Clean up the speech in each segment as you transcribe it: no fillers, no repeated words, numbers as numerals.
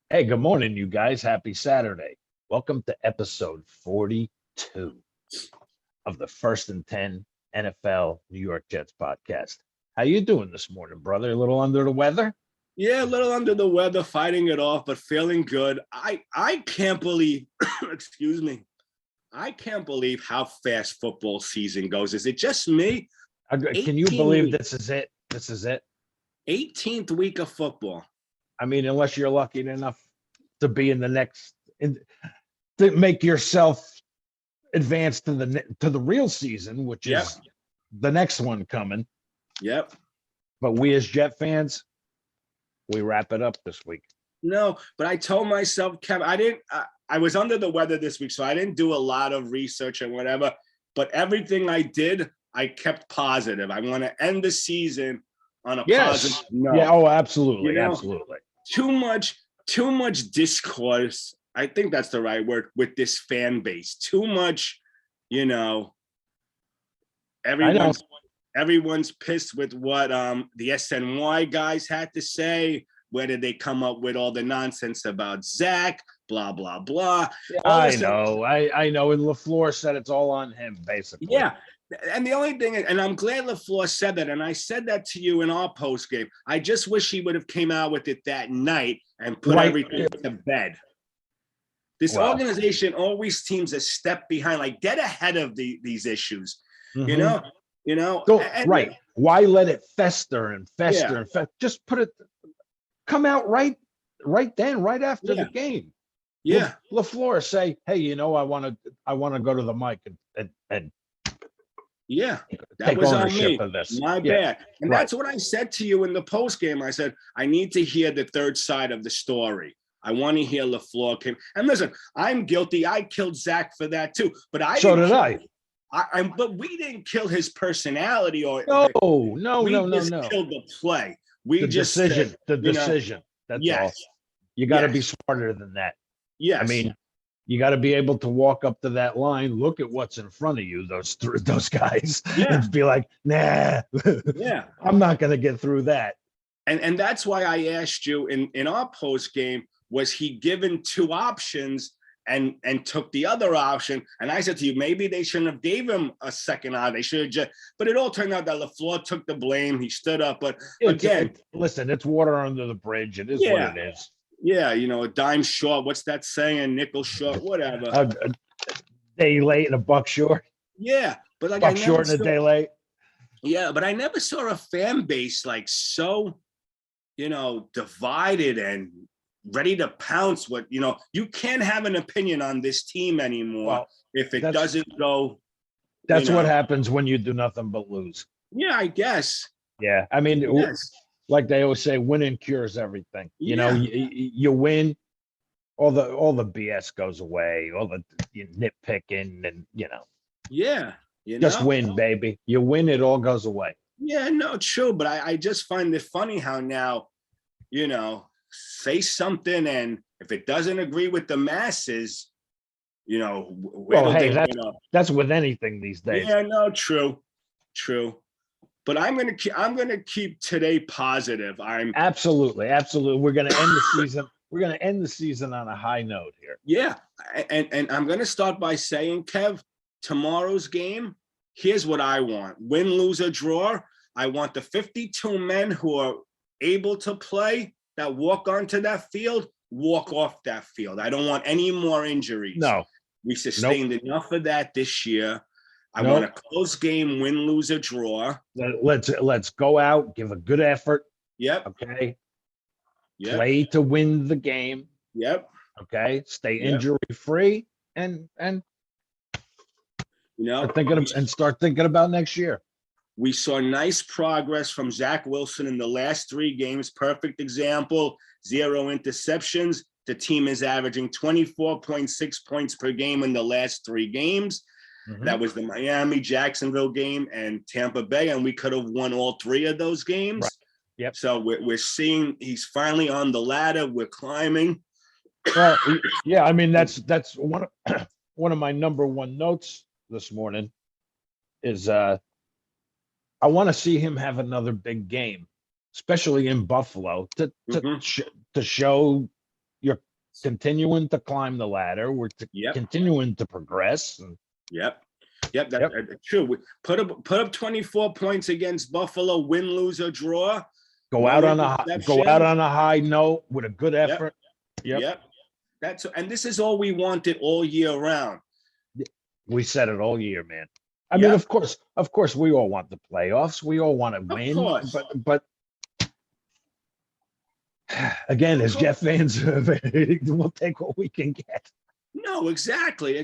Hey, good morning, you guys. Happy Saturday. Welcome to episode 42 of the First and 10 NFL New York Jets podcast. How you doing this morning, brother? A little under the weather? Yeah, a little under the weather, fighting it off, but feeling good. I can't believe, excuse me, I can't believe how fast football season goes. Is it just me? Can you 18 believe weeks, this is it? This is it. 18th week of football. I mean, unless you're lucky enough to be in the next, to make yourself advance to the real season, which Yep, is the next one coming. yep. But we as Jet fans, we wrap it up this week. No, but I told myself, Kev, I was under the weather this week, so I didn't do a lot of research and whatever. But everything I did, I kept positive. I want to end the season on a positive note. Yeah. Oh, absolutely. You know, Absolutely. too much discourse. I think that's the right word with this fan base. Too much, you know, everyone's pissed with what the SNY guys had to say. Where did they come up with all the nonsense about Zach? Blah blah blah. Yeah, I know. And LaFleur said it's all on him, basically. Yeah. And the only thing, and I'm glad LaFleur said that, and I said that to you in our post game. I just wish he would have came out with it that night and put everything to bed. This organization always seems a step behind, like dead ahead of these issues. Mm-hmm. Right. Why let it fester and fester and fester? Just come out right then, right after the game. Yeah. LaFleur say, hey, I want to go to the mic and yeah, that take was ownership on me. Of this. My bad. And that's what I said to you in the post game. I said, I need to hear the third side of the story. I want to hear LaFleur came. And listen, I'm guilty. I killed Zach for that too. But but we didn't kill his personality or no. Killed the play. The decision. That's all. You got to be smarter than that. Yes. I mean, you got to be able to walk up to that line, look at what's in front of you, those guys, and be like, nah, I'm not going to get through that. And that's why I asked you in our post game, was he given two options and took the other option? And I said to you, maybe they shouldn't have gave him a second option. They should have just, but it all turned out that LaFleur took the blame. He stood up, but listen, it's water under the bridge. It is what it is. Yeah, a dime short. What's that saying? Nickel short, whatever. A day late and a buck short. Yeah, but like buck short and a day late. Yeah, but I never saw a fan base like so, divided and ready to pounce. You can't have an opinion on this team anymore if it doesn't go. That's what happens when you do nothing but lose. Yeah, I guess. Yeah, I mean. Yes. Like they always say, winning cures everything. You win, all the BS goes away, all the nitpicking and Yeah, just win, baby. You win, it all goes away. Yeah, no, true. But I just find it funny how now, say something, and if it doesn't agree with the masses, that's with anything these days. Yeah, no, true. But I'm gonna keep today positive. Absolutely. We're gonna end the season. We're gonna end the season on a high note here. Yeah, and I'm gonna start by saying, Kev, tomorrow's game. Here's what I want: win, lose, or draw. I want the 52 men who are able to play that walk onto that field, walk off that field. I don't want any more injuries. No, we sustained enough of that this year. I want a close game, win, lose, or draw. Let's go out, give a good effort. Yep. Okay. Yep. Play to win the game. Yep. Okay. Stay injury free and start thinking about next year. We saw nice progress from Zach Wilson in the last 3 games. Perfect example. 0 interceptions. The team is averaging 24.6 points per game in the last 3 games. Mm-hmm. That was the Miami, Jacksonville game, and Tampa Bay, and we could have won all 3 of those games. Right. Yep. So we're seeing he's finally on the ladder. We're climbing. Well, yeah, I mean that's one of my number 1 notes this morning is I want to see him have another big game, especially in Buffalo, to show your continuing to climb the ladder. We're Yep. continuing to progress. And Yep. That's true. Put up 24 points against Buffalo, win, lose, or draw. go out on a high note with a good effort. Yep. And this is all we wanted all year round. We said it all year, man. I mean, of course, we all want the playoffs. We all want to win, but again, as Jet fans, we'll take what we can get. No, exactly.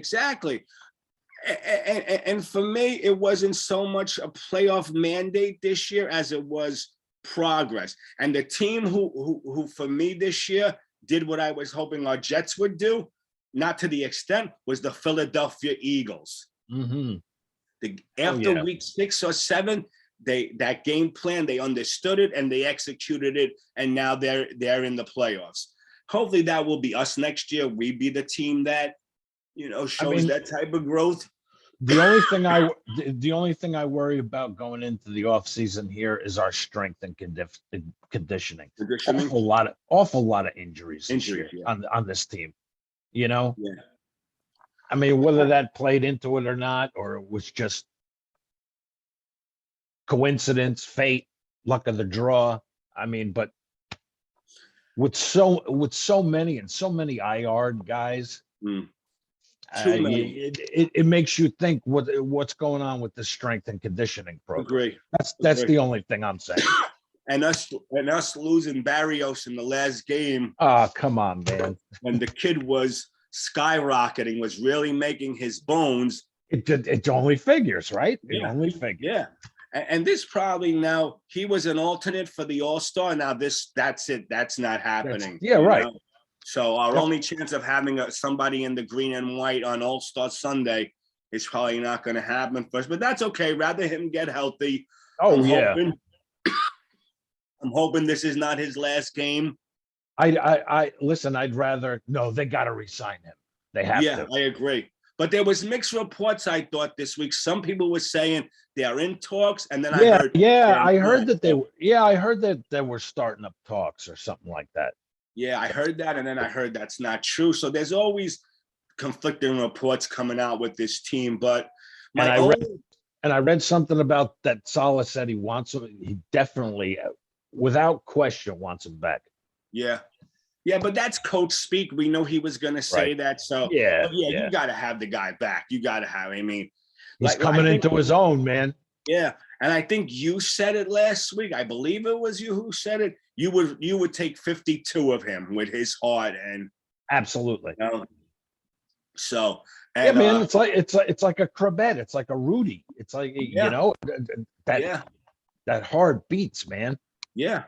And for me, it wasn't so much a playoff mandate this year as it was progress. And the team who for me this year did what I was hoping our Jets would do, not to the extent, was the Philadelphia Eagles. Mm-hmm. After week 6 or 7, that game plan, they understood it and they executed it, and now they're in the playoffs. Hopefully that will be us next year. We be the team that shows that type of growth. The only thing I worry about going into the offseason here is our strength and conditioning. Awful lot of injuries this year on this team. Yeah. I mean, whether that played into it or not, or it was just coincidence, fate, luck of the draw. I mean, but with so many IR guys, it makes you think what's going on with the strength and conditioning program. Agree. That's the only thing I'm saying. And us losing Barrios in the last game. Oh, come on, man. When the kid was skyrocketing, was really making his bones. It only figures, right? It only figures. Yeah. And this probably now, he was an alternate for the All-Star. Now that's it. That's not happening. Right. So our only chance of having somebody in the green and white on All-Star Sunday is probably not going to happen first. But that's okay. Rather him get healthy. I'm hoping this is not his last game. I listen. I'd rather they got to re-sign him. They have to. Yeah, I agree. But there was mixed reports, I thought, this week. Some people were saying they are in talks, and then I heard that they were starting up talks or something like that. Yeah, I heard that, and then I heard that's not true. So there's always conflicting reports coming out with this team. But I read something about that. Saleh said he wants him. He definitely, without question, wants him back. Yeah, but that's coach speak. We know he was going to say that. So you got to have the guy back. You got to have. I mean, he's coming into his own, man. Yeah, and I think you said it last week. I believe it was you who said it. You would take 52 of him with his heart and absolutely. So man, it's like a Krebet. It's like a Rudy. It's like that hard beats, man. Yeah.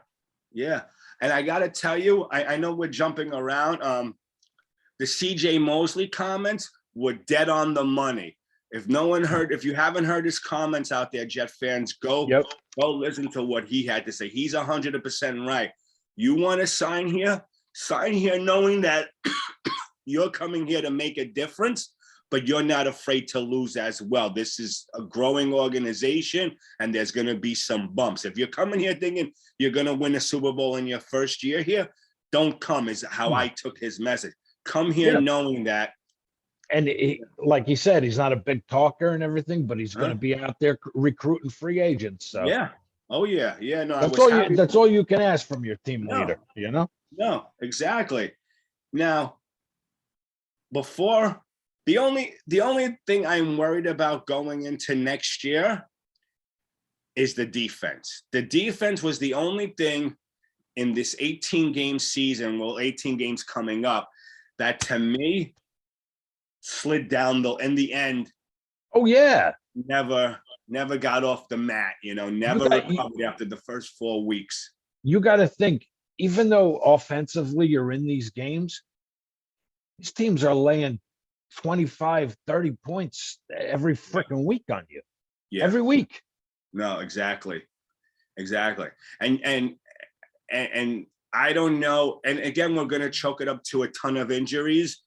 And I got to tell you, I know we're jumping around. The CJ Mosley comments were dead on the money. If you haven't heard his comments out there, Jet fans, go listen to what he had to say. He's 100% right. You want to sign here knowing that you're coming here to make a difference, but you're not afraid to lose as well. This is a growing organization, and there's going to be some bumps. If you're coming here thinking you're going to win a Super Bowl in your first year here, don't come, is how I took his message. Come here knowing that. And like he said, he's not a big talker and everything, but he's going to be out there recruiting free agents. So yeah. Oh, yeah. Yeah, no, that's all you can ask from your team leader, No, exactly. Now, the only thing I'm worried about going into next year is the defense. The defense was the only thing in this 18-game season, 18 games coming up, that to me slid down in the end. Oh, yeah. Never got off the mat, never recovered after the first 4 weeks. You got to think, even though offensively you're in these games, these teams are laying 25, 30 points every freaking week on you. Yeah. Every week. No, exactly. And I don't know. And again, we're going to choke it up to a ton of injuries.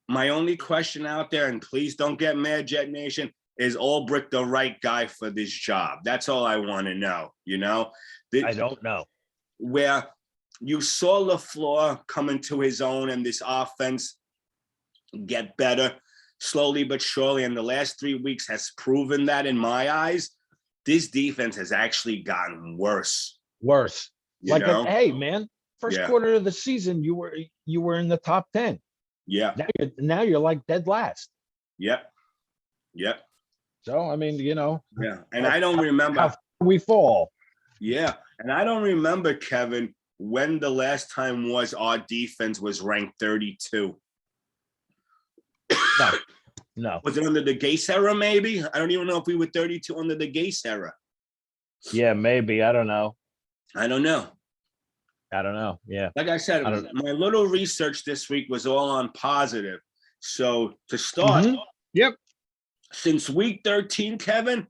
My only question out there, and please don't get mad, Jet Nation, is Ulbrich the right guy for this job? That's all I want to know, I don't know. Where you saw LaFleur come into his own and this offense get better slowly but surely. And the last 3 weeks has proven that in my eyes. This defense has actually gotten worse. Worse. You know? Hey, man, first Yeah. quarter of the season, you were in the top 10. Yeah. Now you're like dead last. Yep. Yep. So, I mean, Yeah. And I don't remember how we fall. Yeah. And I don't remember, Kevin, when the last time was our defense was ranked 32. No. Was it under the Gase era, maybe? I don't even know if we were 32 under the Gase era. Yeah, maybe. I don't know. I don't know. Yeah. Like I said, my little research this week was all on positive. So to start, Yep. Since week 13, Kevin,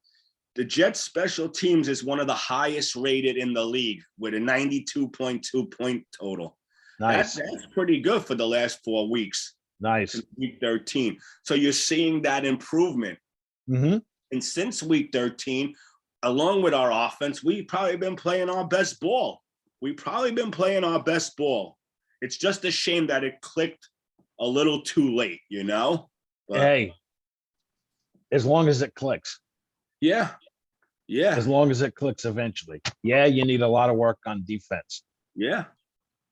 the Jets special teams is one of the highest rated in the league with a 92.2 point total. Nice. That's pretty good for the last 4 weeks. Nice. Week 13. So you're seeing that improvement. Mm-hmm. And since week 13, along with our offense, we've probably been playing our best ball. It's just a shame that it clicked a little too late, But, hey, as long as it clicks. Yeah. As long as it clicks eventually. Yeah, you need a lot of work on defense. Yeah.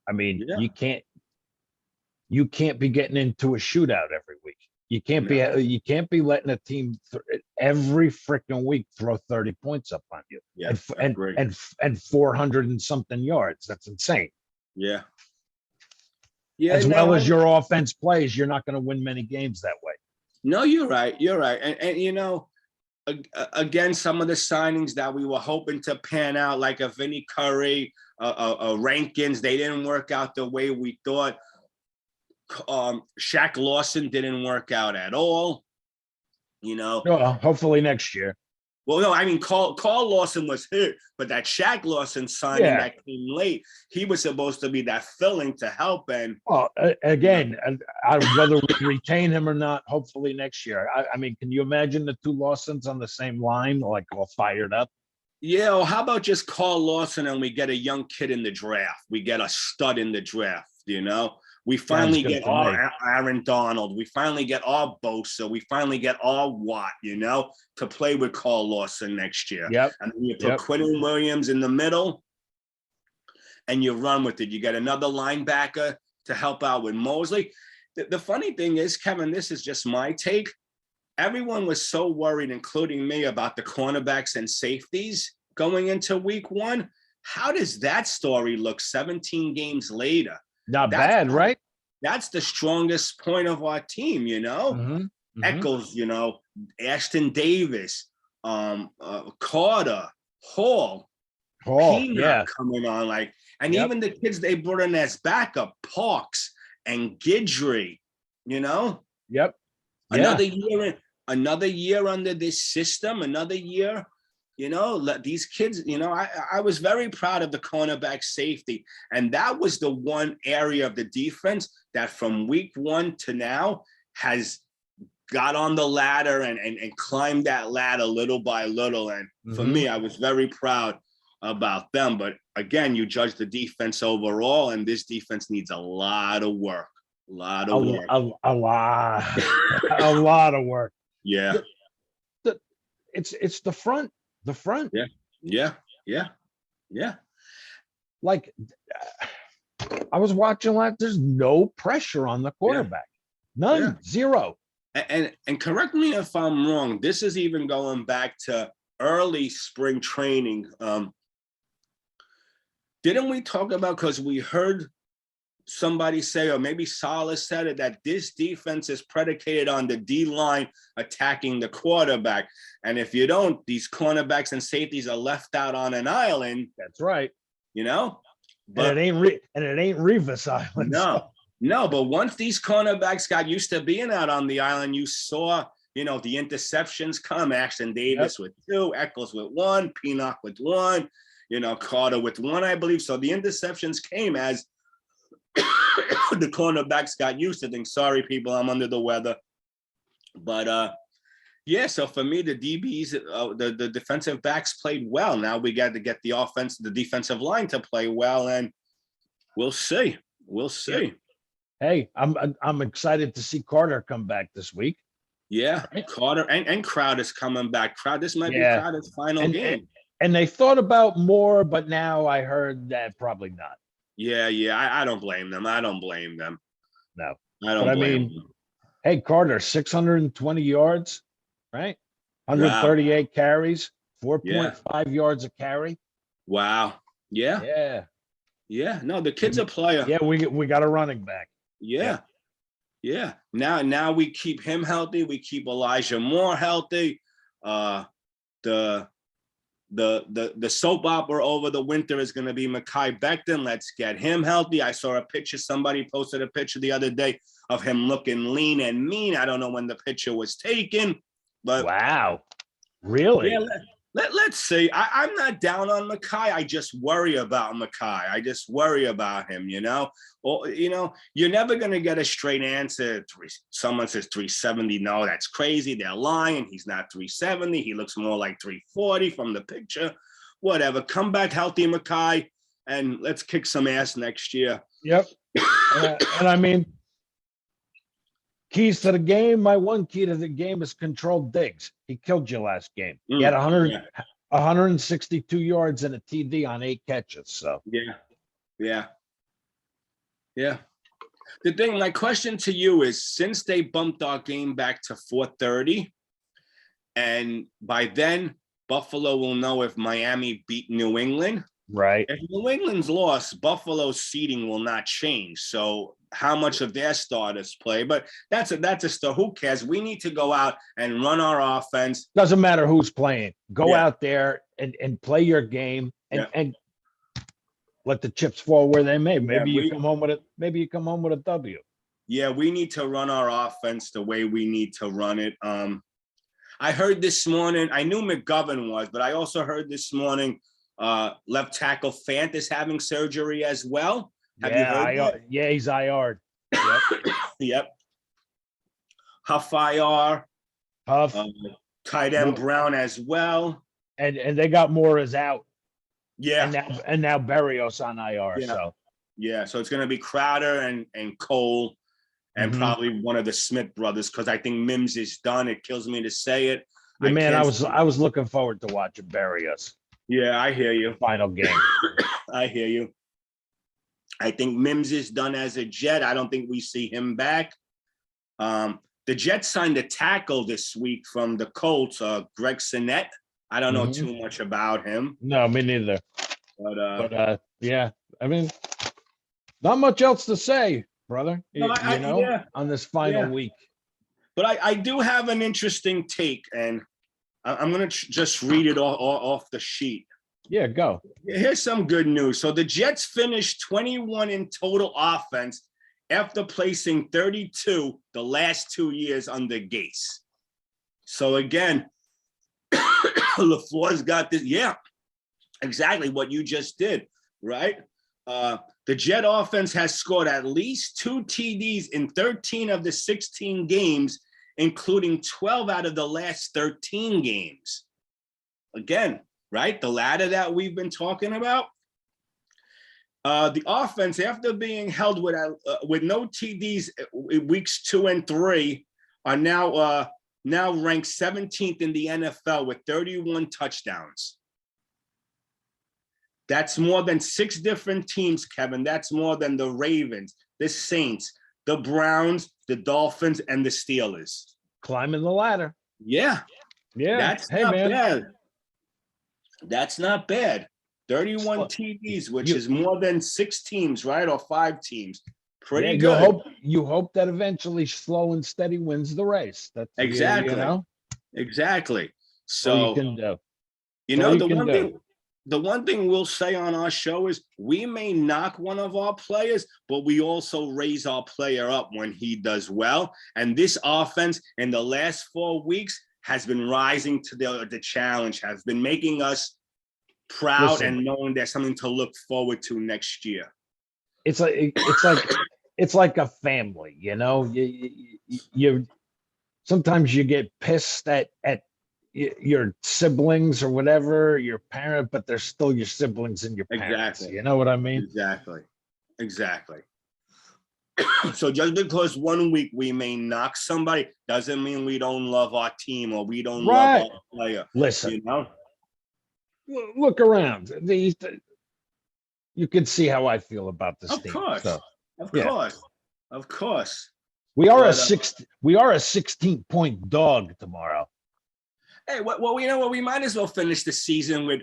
I mean, you can't be getting into a shootout every week. You can't be letting a team every freaking week throw 30 points up on you. Yeah, and 400 and something yards. That's insane. Yeah. As well as your offense plays, you're not going to win many games that way. No, you're right. And again, some of the signings that we were hoping to pan out, like a Vinny Curry, Rankins, they didn't work out the way we thought. Shaq Lawson didn't work out at all. No, hopefully next year. Well, no, I mean, Carl Lawson was hurt, but that Shaq Lawson signing that came late, he was supposed to be that filling to help. And again, whether we retain him or not, hopefully next year. I mean, can you imagine the two Lawsons on the same line, like all fired up? Yeah, well, how about just Carl Lawson and we get a young kid in the draft? We get a stud in the draft, We finally get our Aaron Donald. We finally get our Bosa. We finally get our Watt, to play with Carl Lawson next year. Yep. And then you put Quentin Williams in the middle and you run with it. You get another linebacker to help out with Mosley. The funny thing is, Kevin, this is just my take. Everyone was so worried, including me, about the cornerbacks and safeties going into week 1. How does that story look 17 games later? Not bad, right? That's the strongest point of our team, Echols, Ashton Davis, Carter, Hall, Peanut coming on, even the kids they brought in as backup, Parks and Guidry, Yep. Another year under this system, another year. These kids, I was very proud of the cornerback safety. And that was the one area of the defense that from week 1 to now has got on the ladder and climbed that ladder little by little. And for me, I was very proud about them. But again, you judge the defense overall, and this defense needs a lot of work. A lot of work. Yeah. It's the front. The front. Yeah. Like, I was watching there's no pressure on the quarterback. None. Zero. And correct me if I'm wrong. This is even going back to early spring training. Didn't we talk about, because we heard somebody say, or maybe Salas said it, that this defense is predicated on the D-line attacking the quarterback. And if you don't, these cornerbacks and safeties are left out on an island. That's right. But and it ain't Revis Island. No, but once these cornerbacks got used to being out on the island, you saw, the interceptions come. Ashton Davis with 2, Echols with 1, Peanut with 1, Carter with 1, I believe. So the interceptions came as the cornerbacks got used to things. Sorry, people, I'm under the weather. But so for me, the DBs, the defensive backs played well. Now we got to get the defensive line to play well. And We'll see. We'll Yep. see. Hey, I'm excited to see Carter come back this week. Yeah, Right? Carter and Crowder's coming back. This might be Yeah. Crowder's final And, game. and they thought about more, but now I heard that probably not. Yeah. I don't blame them. I don't blame them. No. I don't But I blame mean, them. hey, Carter, 620 yards, right? 138 carries, 4.5 yards a carry. Wow. Yeah. Yeah. Yeah. No, the kid's a player. Yeah, we got a running back. Yeah. Yeah. Now we keep him healthy. We keep Elijah Moore healthy. The soap opera over the winter is going to be Mekhi Becton. Let's get him healthy. I saw a picture. Somebody posted a picture the other day of him looking lean and mean. I don't know when the picture was taken, but wow, really? Yeah, let's see. I'm not down on Mekhi. I just worry about Mekhi. I just worry about him, Or, you're never going to get a straight answer. Someone says 370. No, that's crazy. They're lying. He's not 370. He looks more like 340 from the picture. Whatever. Come back healthy, Mekhi, and let's kick some ass next year. Yep. And I mean, keys to the game. My one key to the game is controlled digs. He killed you last game. He had 162 yards and a TD on 8 catches. So yeah. The thing, my question to you is, since they bumped our game back to 4:30, and by then Buffalo will know if Miami beat New England. Right. If New England's lost, Buffalo's seeding will not change. So how much of their starters play? But that's a start. Who cares? We need to go out and run our offense. Doesn't matter who's playing. Go out there and play your game and let the chips fall where they may. Maybe you come home with a W. Yeah, we need to run our offense the way we need to run it. I heard this morning, I knew McGovern was, but I also heard this morning left tackle Fant is having surgery as well. Have you heard that? Yeah, he's IR'd. Yep. Huff IR. Huff. Tight end Brown as well. And they got Morris out. Yeah. And now Berrios on IR. So it's going to be Crowder and Cole and probably one of the Smith brothers, because I think Mims is done. It kills me to say it. Man, I was looking forward to watching Berrios. Yeah, I hear you. Final game. I hear you. I think Mims is done as a Jet. I don't think we see him back. The Jets signed a tackle this week from the Colts, Greg Sinnett. I don't know too much about him. No, me neither. But yeah, I mean, not much else to say, brother. On this final week. But I do have an interesting take, and I'm going to just read it off the sheet. Yeah, go. Here's some good news. So the Jets finished 21 in total offense after placing 32 the last 2 years under Gase. So again, LaFleur's got this. Yeah, exactly what you just did, right? The Jet offense has scored at least 2 TDs in 13 of the 16 games, including 12 out of the last 13 games. Again, right? The ladder that we've been talking about. The offense, after being held with no TDs in weeks 2 and 3, are now ranked 17th in the NFL with 31 touchdowns. That's more than 6 different teams, Kevin. That's more than the Ravens, the Saints, the Browns, the Dolphins, and the Steelers. Climbing the ladder. Yeah. That's not bad. That's not bad. 31 TDs, which is more than 6 teams, right? Or 5 teams. Pretty good. You hope that eventually slow and steady wins the race. That's exactly. Exactly. So you can do. The one thing we'll say on our show is we may knock one of our players, but we also raise our player up when he does well. And this offense in the last 4 weeks has been rising to the challenge, has been making us proud and knowing there's something to look forward to next year. It's like a family, you sometimes you get pissed at your siblings or whatever, your parent, but they're still your siblings and your parents. Exactly. You know what I mean? Exactly. So just because 1 week we may knock somebody doesn't mean we don't love our team or we don't love Right. our player. Listen, You know? look around. You can see how I feel about this Of team. course. So Of yeah, course. Of course. we are But, a 16-point dog tomorrow. hey, well, you know what? We might as well finish the season with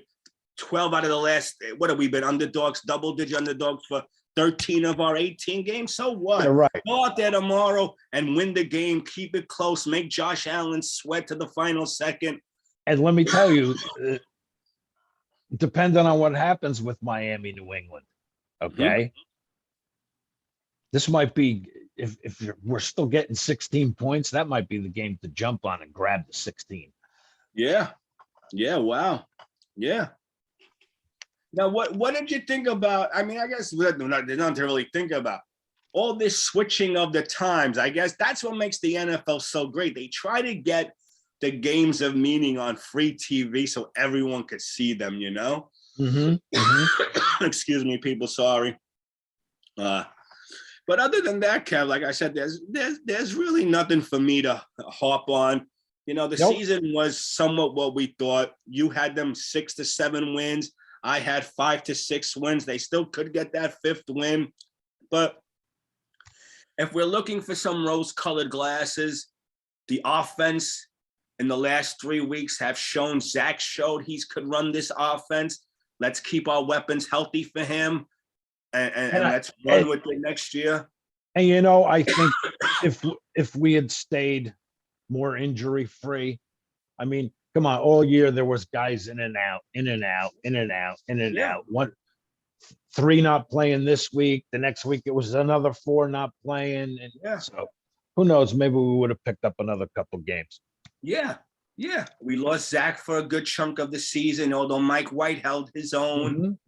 12 out of the last, what have we been, underdogs, double-digit underdogs for 13 of our 18 games? So what? Yeah, right. Go out there tomorrow and win the game, keep it close, make Josh Allen sweat to the final second. And let me tell you, depending on what happens with Miami, New England, okay, this might be, if we're still getting 16 points, that might be the game to jump on and grab the 16. Yeah. Yeah. Wow. Yeah. Now, what did you think about? I mean, I guess there's nothing to really think about. All this switching of the times, I guess that's what makes the NFL so great. They try to get the games of meaning on free TV so everyone could see them, you know? Excuse me, people, sorry. But other than that, Kev, like I said, there's really nothing for me to harp on. You know, the season was somewhat what we thought. You had them 6 to 7 wins. I had 5 to 6 wins. They still could get that 5th win. But if we're looking for some rose-colored glasses, the offense in the last 3 weeks have shown, Zach showed he could run this offense. Let's keep our weapons healthy for him. And let's run with it next year. And, you know, I think if we had stayed more injury-free, I mean, come on, all year there was guys in and out. One, 3 not playing this week. The next week it was another 4 not playing. And so who knows? Maybe we would have picked up another couple games. Yeah. We lost Zach for a good chunk of the season, although Mike White held his own.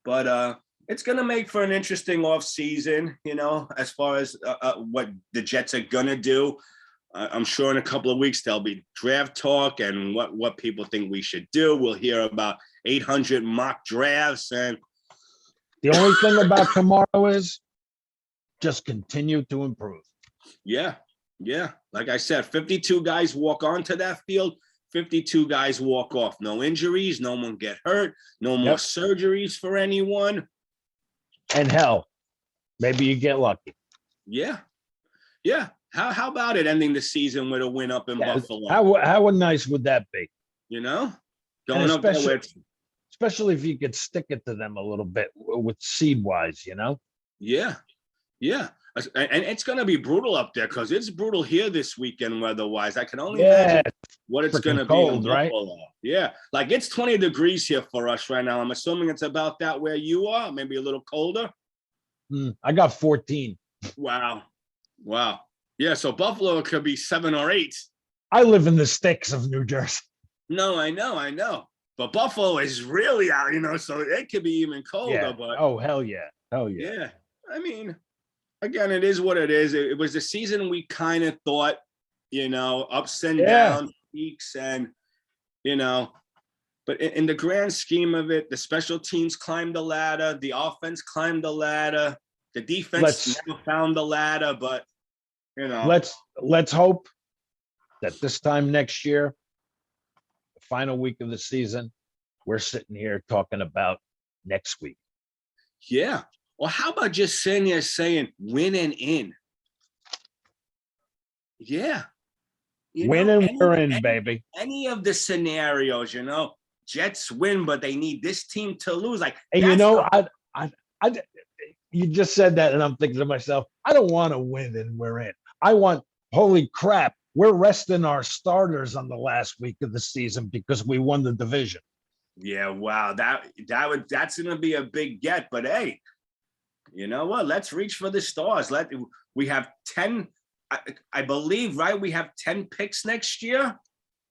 But it's going to make for an interesting offseason, you know, as far as what the Jets are going to do. I'm sure in a couple of weeks there'll be draft talk and what people think we should do. We'll hear about 800 mock drafts. And the only thing about tomorrow is just continue to improve. Yeah. Like I said, 52 guys walk onto that field. 52 guys walk off. No injuries. No one get hurt. No more surgeries for anyone. And hell, maybe you get lucky. Yeah. How about it ending the season with a win up in Buffalo? How nice would that be? You know, going up there with, especially if you could stick it to them a little bit with seed wise, you know? Yeah. And it's going to be brutal up there because it's brutal here this weekend weather-wise. I can only imagine what it's going to be in Buffalo. Right? Yeah, like it's 20 degrees here for us right now. I'm assuming it's about that where you are, maybe a little colder. I got 14. Wow. Yeah, so Buffalo could be 7 or 8. I live in the sticks of New Jersey. No, I know. But Buffalo is really out, you know, so it could be even colder. Yeah. But oh, hell yeah. Yeah, I mean, again, it is what it is. It was a season we kind of thought, you know, ups and downs, peaks, and, you know, but in the grand scheme of it, the special teams climbed the ladder, the offense climbed the ladder, the defense never found the ladder, but, you know. Let's hope that this time next year, the final week of the season, we're sitting here talking about next week. Yeah. Well, how about just sitting here saying win and in? Yeah. Win and we're in, baby. Any of the scenarios, you know, Jets win, but they need this team to lose. Like, and you know, you just said that, and I'm thinking to myself, I don't want to win and we're in. I want, holy crap, we're resting our starters on the last week of the season because we won the division. Yeah, wow, that's gonna be a big get. But hey, you know what? Let's reach for the stars. We have 10, I believe, right? We have 10 picks next year,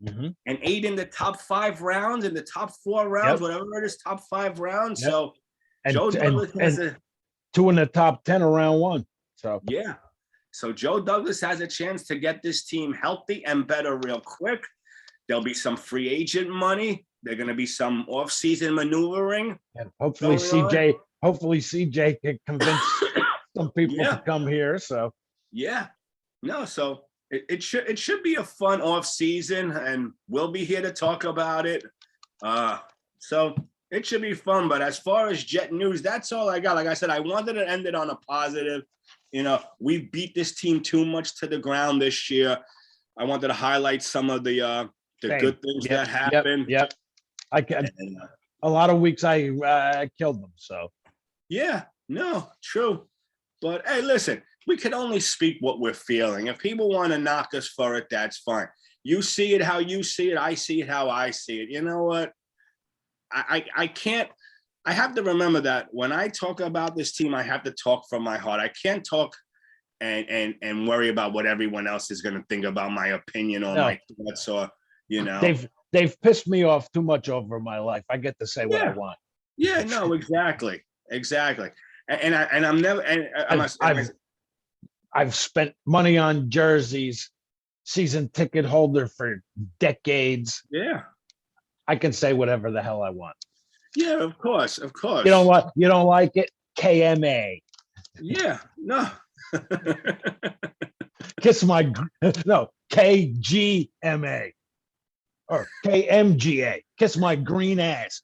and 8 in the top 5 rounds, in the top 4 rounds, whatever it is, top 5 rounds. So Joe Douglas has 2 in the top 10 of round 1. So yeah. So Joe Douglas has a chance to get this team healthy and better real quick. There'll be some free agent money. There's going to be some off-season maneuvering. And hopefully CJ hopefully CJ can convince some people Yeah. to come here. So Yeah. No, so it should be a fun off season, and we'll be here to talk about it. So it should be fun. But as far as Jet news, that's all I got. Like I said, I wanted to end it on a positive. We beat this team too much to the ground this year. I wanted to highlight some of the good things that happened. Yep. A lot of weeks I killed them. So yeah, no, true. But hey, listen, we can only speak what we're feeling. If people want to knock us for it, that's fine. You see it how you see it. I see it how I see it. You know what? I can't. I have to remember that when I talk about this team, I have to talk from my heart. I can't talk and worry about what everyone else is going to think about my opinion or my thoughts or They've pissed me off too much over my life. I get to say what I want. Yeah, no, exactly. And I'm never. I've spent money on jerseys, season ticket holder for decades. Yeah, I can say whatever the hell I want. Yeah, of course. You know what? You don't like it? KMA. Yeah, no. Kiss my no KGMA or KMGA. Kiss my green ass.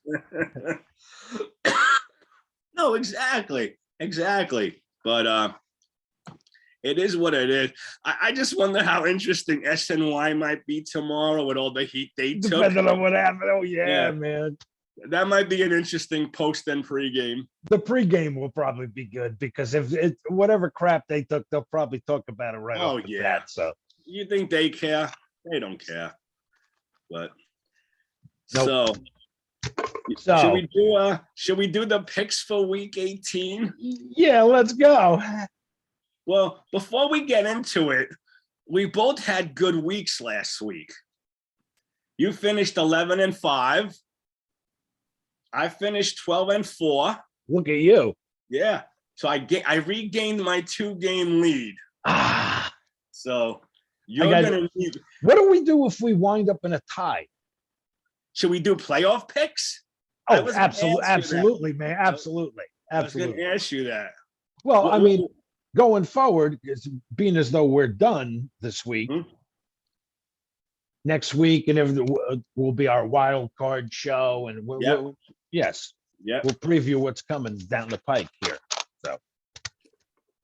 No, exactly. But it is what it is. I just wonder how interesting SNY might be tomorrow with all the heat they took. Depending on what happened. Oh yeah, man. That might be an interesting post and pregame. The pregame will probably be good because if it's whatever crap they took, they'll probably talk about it right off the bat. So you think they care? They don't care. But nope. So should we do the picks for week 18? Yeah, let's go. Well, before we get into it, we both had good weeks last week. You finished 11-5. I finished 12-4. Look at you. Yeah. So I regained my 2-game lead. So you're gonna need. What do we do if we wind up in a tie? Should we do playoff picks? Oh, absolutely, man. Absolutely. I was gonna ask you that. Well, I mean, going forward, being as though we're done this week. Mm-hmm. Next week, and will be our wild card show, and we'll preview what's coming down the pike here. So,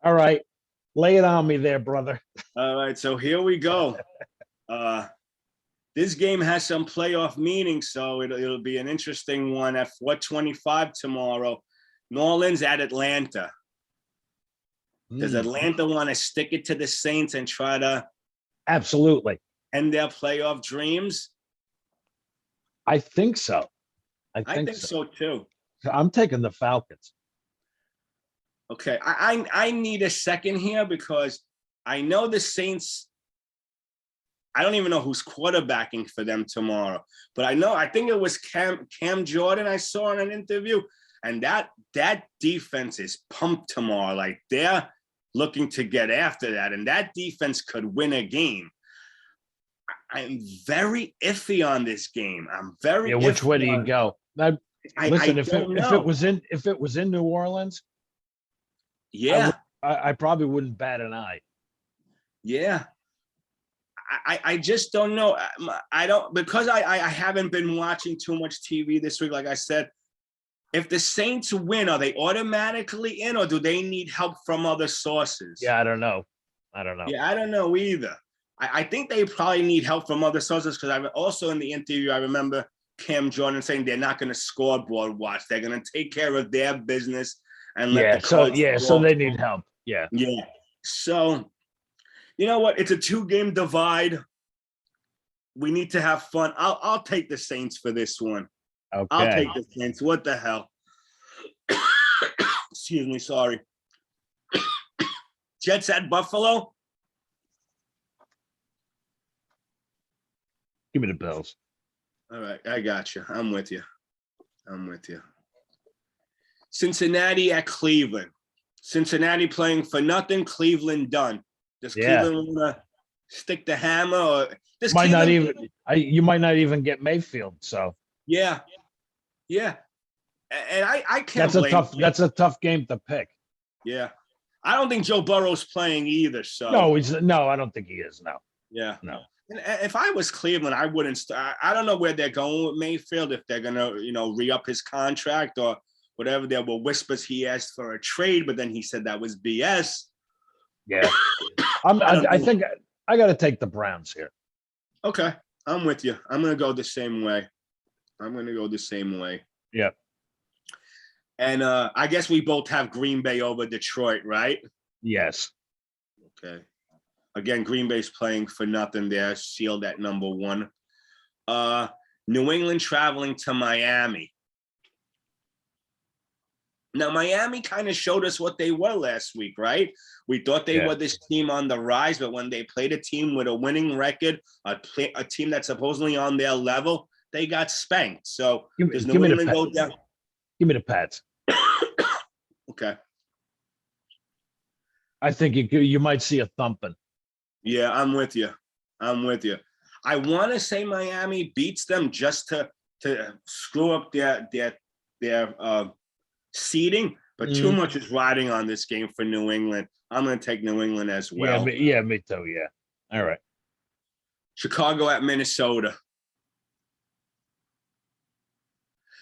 all right, lay it on me there, brother. All right, so here we go. This game has some playoff meaning, so it'll be an interesting one at 4:25 tomorrow. New Orleans at Atlanta. Does Atlanta want to stick it to the Saints and try to absolutely end their playoff dreams? I think so. I think so too. I'm taking the Falcons. Okay, I need a second here because I know the Saints. I don't even know who's quarterbacking for them tomorrow, but I think it was Cam Jordan I saw in an interview, and that defense is pumped tomorrow. Like they're looking to get after that, and that defense could win a game. I'm very iffy on this game. I'm very iffy. Which way do you go? Listen, if it was in New Orleans, I probably wouldn't bat an eye. Yeah. I just don't know. I don't, because I haven't been watching too much TV this week. Like I said, if the Saints win, are they automatically in, or do they need help from other sources? Yeah, I don't know. Yeah, I don't know either. I think they probably need help from other sources because I also in the interview, I remember Cam Jordan saying they're not going to scoreboard watch. They're going to take care of their business and let the so they need help. Yeah. Yeah. So, you know what? It's a 2-game divide. We need to have fun. I'll take the Saints for this one. Okay. I'll take the Saints. What the hell? Excuse me. Sorry. Jets at Buffalo. Give me the Bills. All right. I got you. I'm with you. Cincinnati at Cleveland. Cincinnati playing for nothing. Cleveland done. Does Cleveland want to stick the hammer, or you might not even get Mayfield? So yeah. And I can't blame him. That's a tough game to pick. Yeah. I don't think Joe Burrow's playing either. So no, I don't think he is. No. Yeah. No. And if I was Cleveland, I wouldn't I don't know where they're going with Mayfield, if they're gonna, re-up his contract or whatever. There were whispers he asked for a trade, but then he said that was BS. Yeah. I think I gotta take the Browns here. Okay. I'm with you. I'm gonna go the same way. Yeah. And I guess we both have Green Bay over Detroit, right? Yes. Okay. Again, Green Bay's playing for nothing there, sealed at number 1. New England traveling to Miami. Now, Miami kind of showed us what they were last week, right? We thought they were this team on the rise, but when they played a team with a winning record, a team that's supposedly on their level, they got spanked. So does New England go down? Give me the Pats. Okay. I think you might see a thumping. Yeah, I'm with you. I want to say Miami beats them just to screw up their seeding, but too much is riding on this game for New England. I'm going to take New England as well. Me too. Yeah. All right. Chicago at Minnesota.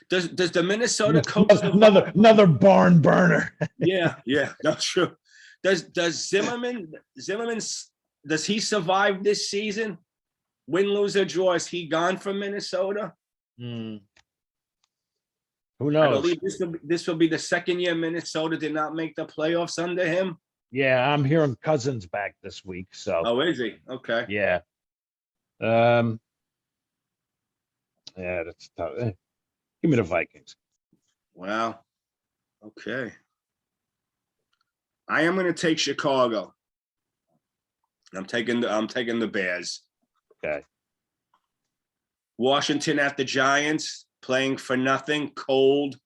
Does the Minnesota coach another barn burner? Yeah, that's true. Does Zimmerman does he survive this season? Win, lose, or draw? Is he gone from Minnesota? Who knows? I believe this will be the second year Minnesota did not make the playoffs under him. Yeah, I'm hearing Cousins back this week. So. Oh, is he? Okay. Yeah. Yeah, that's tough. Give me the Vikings. Wow. Okay. I am going to take Chicago. I'm taking the Bears. Okay. Washington at the Giants, playing for nothing, cold,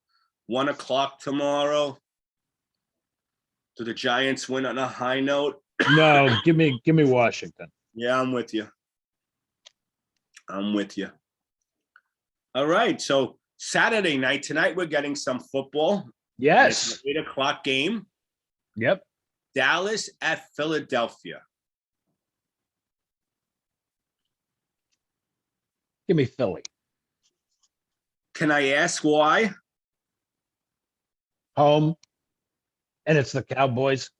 1:00 tomorrow. Do the Giants win on a high note? No, give me Washington. Yeah, I'm with you. All right. So Saturday night, tonight we're getting some football. Yes. It's an 8:00 game. Yep. Dallas at Philadelphia. Give me Philly. Can I ask why? Home. And it's the Cowboys.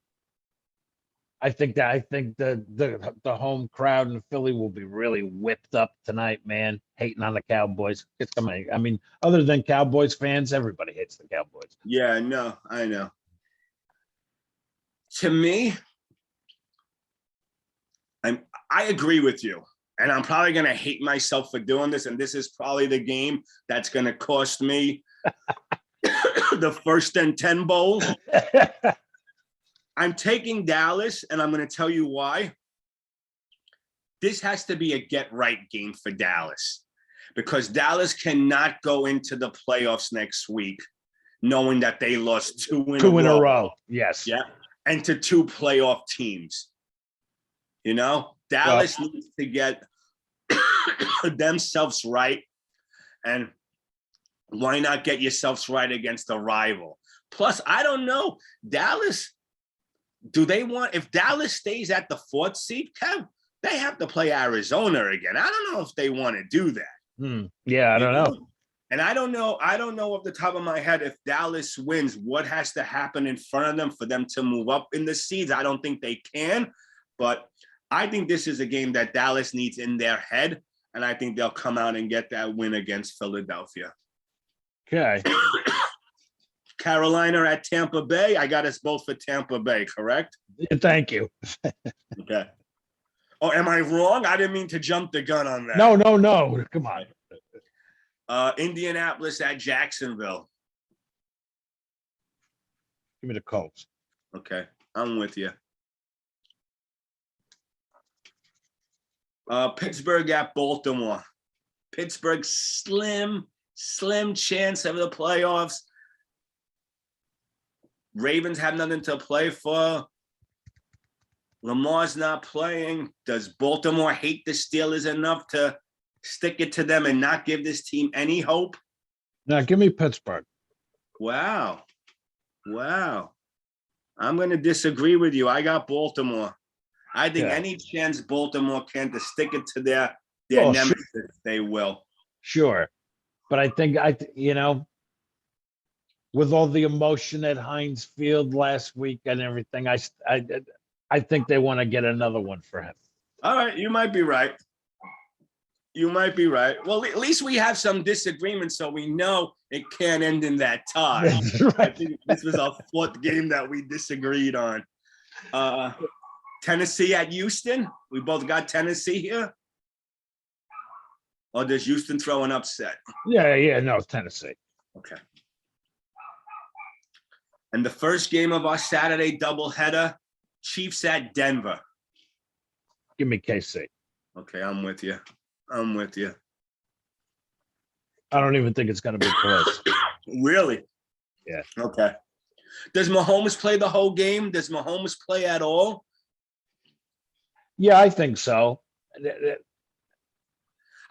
I think the home crowd in Philly will be really whipped up tonight, man. Hating on the Cowboys. It's coming. I mean, other than Cowboys fans, everybody hates the Cowboys. Yeah, no, I know. To me, I agree with you. And I'm probably going to hate myself for doing this. And this is probably the game that's going to cost me the 1st and 10 bowl. I'm taking Dallas, and I'm going to tell you why. This has to be a get-right game for Dallas, because Dallas cannot go into the playoffs next week knowing that they lost two in a row. Yes. Yeah. And to 2 playoff teams. Dallas needs to get themselves right. And why not get yourselves right against a rival? Plus, I don't know, Dallas, if Dallas stays at the 4th seed, Kev, they have to play Arizona again. I don't know if they want to do that. Yeah, I don't know. And I don't know off the top of my head, if Dallas wins, what has to happen in front of them for them to move up in the seeds. I don't think they can, but I think this is a game that Dallas needs in their head, and I think they'll come out and get that win against Philadelphia. Okay. Carolina at Tampa Bay. I got us both for Tampa Bay, correct? Thank you. Okay. Oh, am I wrong? I didn't mean to jump the gun on that. No. Come on. Indianapolis at Jacksonville. Give me the Colts. Okay, I'm with you. Pittsburgh at Baltimore. Pittsburgh, slim chance of the playoffs. Ravens have nothing to play for. Lamar's not playing. Does Baltimore hate the Steelers enough to stick it to them and not give this team any hope? No, give me Pittsburgh. Wow. Wow. I'm going to disagree with you. I got Baltimore. I think Yeah. any chance Baltimore can to stick it to their Oh, nemesis, they will. Sure. But I think with all the emotion at Heinz Field last week and everything, I think they want to get another one for him. All right, you might be right. You might be right. Well, at least we have some disagreement, so we know it can't end in that tie. Right. I think this was our fourth game that we disagreed on. Tennessee at Houston. We both got Tennessee here. Or does Houston throw an upset? Yeah, no, Tennessee. Okay. And the first game of our Saturday doubleheader, Chiefs at Denver. Give me KC. Okay, I'm with you. I'm with you. I don't even think it's going to be close. Really? Yeah. Okay. Does Mahomes play the whole game? Does Mahomes play at all? Yeah, I think so.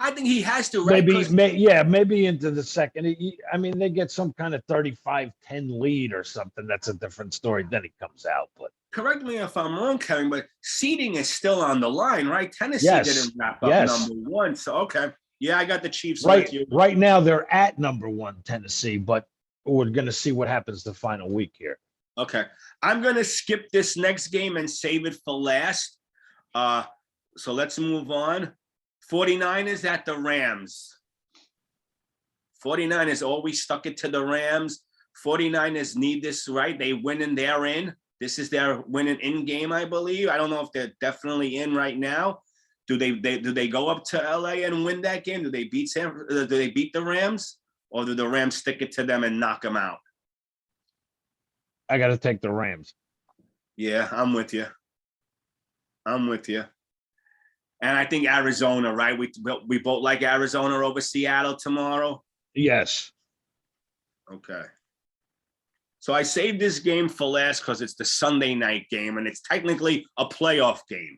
I think he has to, right? Maybe into the second. I mean, they get some kind of 35-10 lead or something. That's a different story. Then he comes out. But correct me if I'm wrong, Kevin, but seeding is still on the line, right? Tennessee didn't wrap up number one. So, okay. Yeah, I got the Chiefs with you. Right now, they're at number one, Tennessee, but we're going to see what happens the final week here. Okay. I'm going to skip this next game and save it for last. So let's move on. 49ers at the Rams. 49ers always stuck it to the Rams. 49ers need this, right? They win and they're in. This is their winning in game, I believe. I don't know if they're definitely in right now. Do they go up to LA and win that game? Do they beat the Rams? Or do the Rams stick it to them and knock them out? I got to take the Rams. Yeah, I'm with you. And I think Arizona, right? We both like Arizona over Seattle tomorrow. Yes. Okay. So I saved this game for last because it's the Sunday night game, and it's technically a playoff game.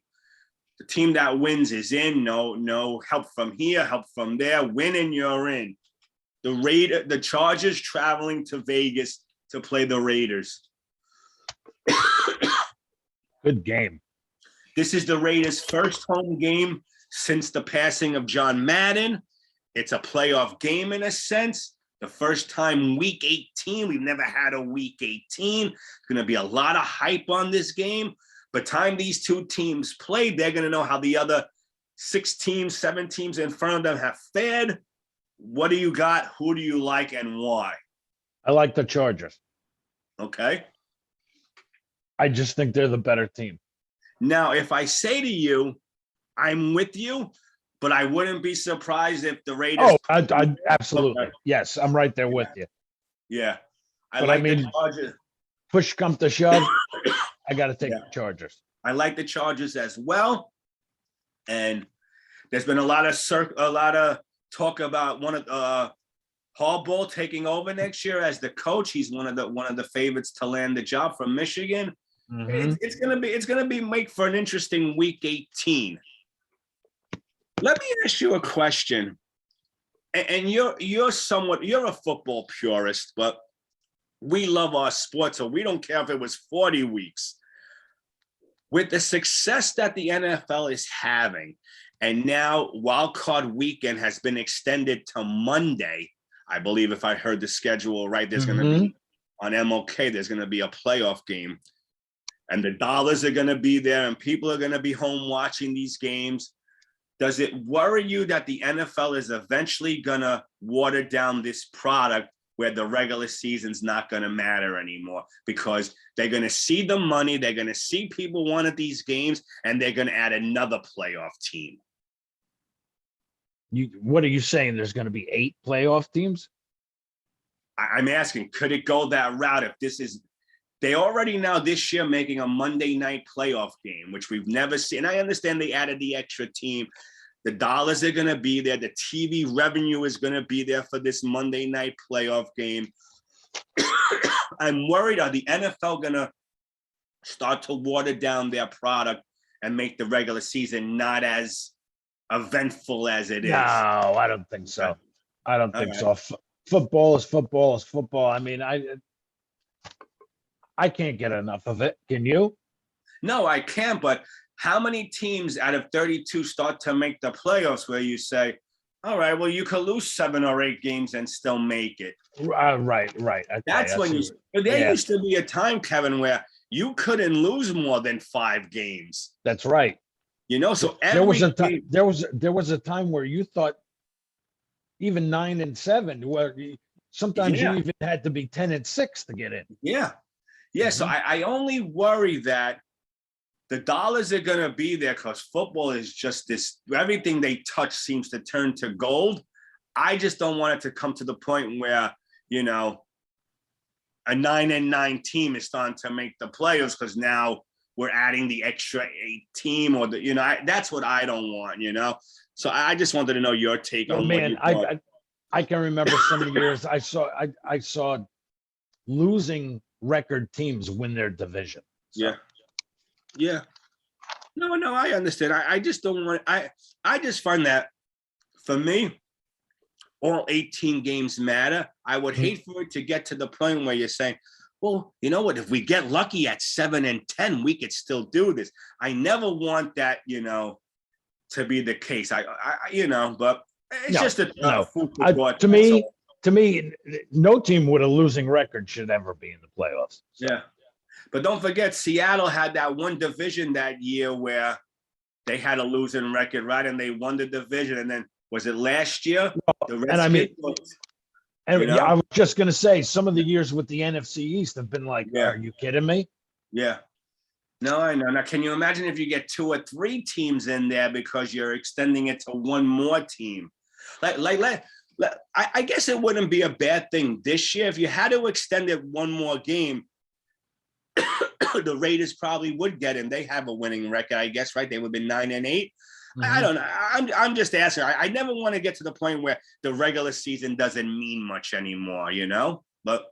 The team that wins is in. No help from here, help from there. Win and you're in. The Chargers traveling to Vegas to play the Raiders. Good game. This is the Raiders' first home game since the passing of John Madden. It's a playoff game in a sense. The first time week 18. We've never had a week 18. It's going to be a lot of hype on this game. By the time these two teams play, they're going to know how the other 6 teams, 7 teams in front of them have fared. What do you got? Who do you like and why? I like the Chargers. Okay. I just think they're the better team. Now, if I say to you, I'm with you, but I wouldn't be surprised if the Raiders. Oh, I absolutely. Okay. Yes, I'm right there with you. Yeah. The Chargers. Push come to shove, I got to take the Chargers. I like the Chargers as well. And there's been a lot of talk about one of Harbaugh taking over next year as the coach. He's one of the favorites to land the job from Michigan. Mm-hmm. It's gonna be make for an interesting week 18. Let me ask you a question. And you're a football purist, but we love our sports, so we don't care if it was 40 weeks. With the success that the NFL is having, and now Wild Card Weekend has been extended to Monday, I believe if I heard the schedule right, there's going to be on MLK, there's going to be a playoff game. And the dollars are going to be there, and people are going to be home watching these games. Does it worry you that the NFL is eventually going to water down this product where the regular season's not going to matter anymore? Because they're going to see the money, they're going to see people wanted these games, and they're going to add another playoff team. What are you saying? There's going to be 8 playoff teams? I'm asking, could it go that route if this is... They already now this year making a Monday night playoff game, which we've never seen. I understand they added the extra team. The dollars are going to be there. The TV revenue is going to be there for this Monday night playoff game. I'm worried, are the NFL going to start to water down their product and make the regular season not as eventful as it is? No, I don't think so. I don't think so. football is football is football. I mean, I can't get enough of it. Can you? No, I can't. But how many teams out of 32 start to make the playoffs where you say, all right, well, you could lose 7 or 8 games and still make it? Right. Okay, That's when you. There used to be a time, Kevin, where you couldn't lose more than 5 games. That's right. So there was a time. There was a time where you thought even 9 and 7, where sometimes you even had to be 10 and 6 to get in. Yeah. So I only worry that the dollars are going to be there because football is just this. Everything they touch seems to turn to gold. I just don't want it to come to the point where a 9-9 team is starting to make the playoffs because now we're adding the extra 8 team or that's what I don't want. So I just wanted to know your take on what you thought. I can remember some years I saw losing record teams win their division. So. Yeah. No, I understand. I just don't want. I just find that for me, all 18 games matter. I would hate for it to get to the point where you're saying, well, you know what? If we get lucky at 7 and 10, we could still do this. I never want that, to be the case. But it's just a food for thought. To me, no team with a losing record should ever be in the playoffs. So. Yeah. But don't forget, Seattle had that one division that year where they had a losing record, right? And they won the division. And then, was it last year? I was just going to say, some of the years with the NFC East have been like, are you kidding me? Yeah. No, I know. Now, can you imagine if you get 2 or 3 teams in there because you're extending it to one more team? I guess it wouldn't be a bad thing this year if you had to extend it one more game. The Raiders probably would get in. They have a winning record, I guess, right? They would have been 9 and 8. I don't know. I'm just asking. I never want to get to the point where the regular season doesn't mean much anymore, But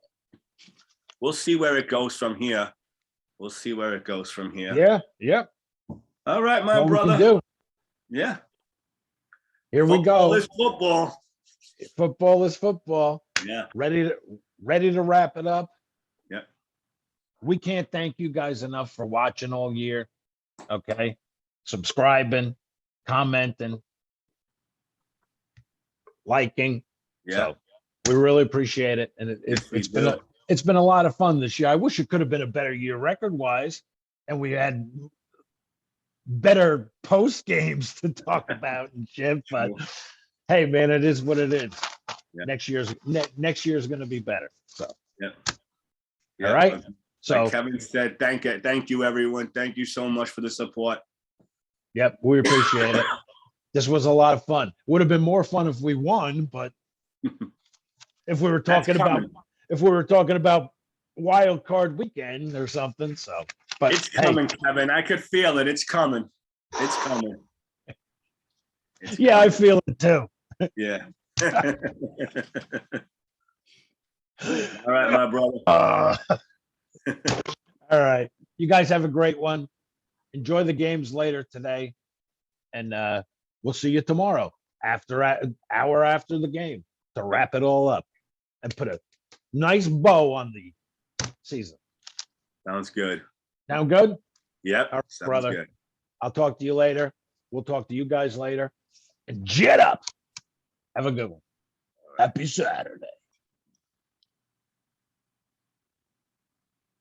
we'll see where it goes from here. Yeah. All right, my brother. Yeah. Here we go. Football is football. Football is football. Yeah. Ready to wrap it up. Yeah. We can't thank you guys enough for watching all year. Okay. Subscribing, commenting, liking. Yeah. So we really appreciate it. And it's been a lot of fun this year. I wish it could have been a better year record-wise, and we had better post games to talk about and shit. But hey, man, it is what it is. Yeah. Next year's going to be better. So all right. So like Kevin said, thank you, everyone. Thank you so much for the support. Yep, we appreciate it. This was a lot of fun. Would have been more fun if we won, but if we were talking about wild card weekend or something. So, but it's coming, Kevin. I could feel it. It's coming. Yeah, I feel it too. Yeah. All right, my brother. All right. You guys have a great one. Enjoy the games later today. And we'll see you tomorrow hour after the game to wrap it all up and put a nice bow on the season. Sounds good. Sound good? Yep. All right, sounds brother. Good. I'll talk to you later. We'll talk to you guys later. And jet up. Have a good one. Happy Saturday.